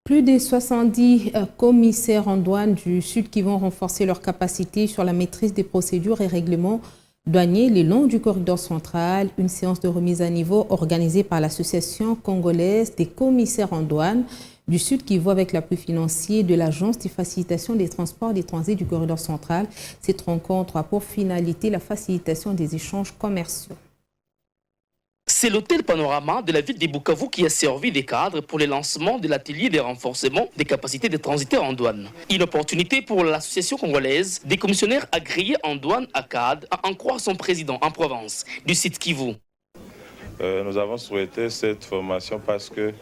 Plus de 70 commissaires en douane du Sud qui vont renforcer leurs capacités sur la maîtrise des procédures et règlements douaniers le long du corridor central. Une séance de remise à niveau organisée par l'Association congolaise des commissaires en douane du Sud Kivu avec l'appui financier de l'Agence de facilitation des transports et des transits du corridor central. Cette rencontre a pour finalité la facilitation des échanges commerciaux. C'est l'hôtel Panorama de la ville de Bukavu qui a servi de cadre pour le lancement de l'atelier de renforcement des capacités des transitaires en douane. Une opportunité pour l'association congolaise des commissionnaires agréés en douane ACAD à en croire son président en Provence du site Kivu. Nous avons souhaité cette formation parce que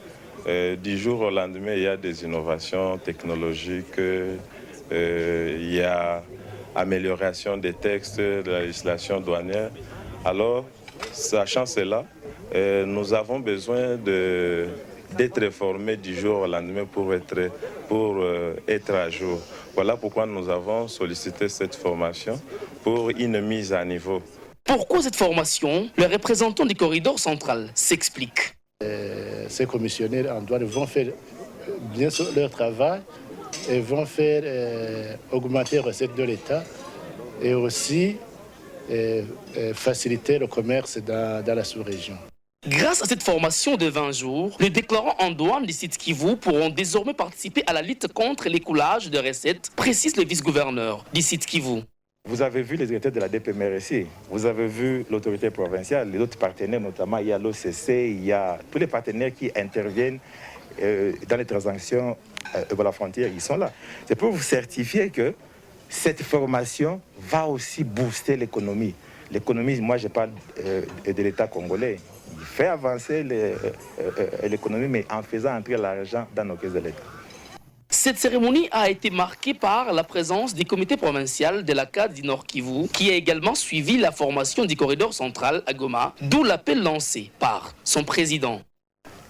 du jour au lendemain, il y a des innovations technologiques, il y a amélioration des textes de la législation douanière. Alors, sachant cela, nous avons besoin d'être formés du jour au lendemain pour être à jour. Voilà pourquoi nous avons sollicité cette formation pour une mise à niveau. Pourquoi cette formation? Le représentant du corridor central s'explique. Ces commissionnaires en douane vont faire bien leur travail et vont faire augmenter les recettes de l'État et aussi faciliter le commerce dans la sous-région. Grâce à cette formation de 20 jours, les déclarants en douane du site Kivu pourront désormais participer à la lutte contre l'écoulage de recettes, précise le vice-gouverneur du site Kivu. Vous avez vu les directeurs de la DPMRC, vous avez vu l'autorité provinciale, les autres partenaires, notamment il y a l'OCC, il y a tous les partenaires qui interviennent dans les transactions à la frontière, ils sont là. C'est pour vous certifier que cette formation va aussi booster l'économie. L'économie, moi je parle de l'État congolais. Il fait avancer l'économie, mais en faisant entrer l'argent dans nos caisses de l'État. Cette cérémonie a été marquée par la présence du comité provincial de la CAD du Nord Kivu, qui a également suivi la formation du corridor central à Goma, d'où l'appel lancé par son président.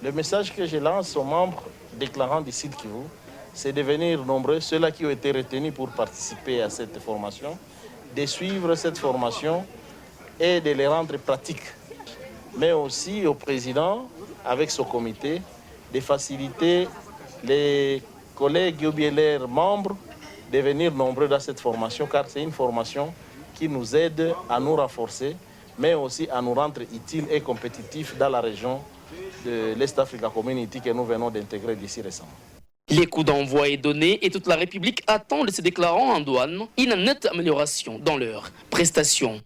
Le message que je lance aux membres déclarants du site Kivu, c'est de venir nombreux, ceux-là qui ont été retenus pour participer à cette formation, de suivre cette formation et de les rendre pratiques. Mais aussi au président, avec son comité, de faciliter les collègues ou bien leurs membres de venir nombreux dans cette formation, car c'est une formation qui nous aide à nous renforcer, mais aussi à nous rendre utiles et compétitifs dans la région de l'Est Africa Community que nous venons d'intégrer d'ici récemment. Les coups d'envoi est donné et toute la République attend de ces déclarants en douane une nette amélioration dans leurs prestations.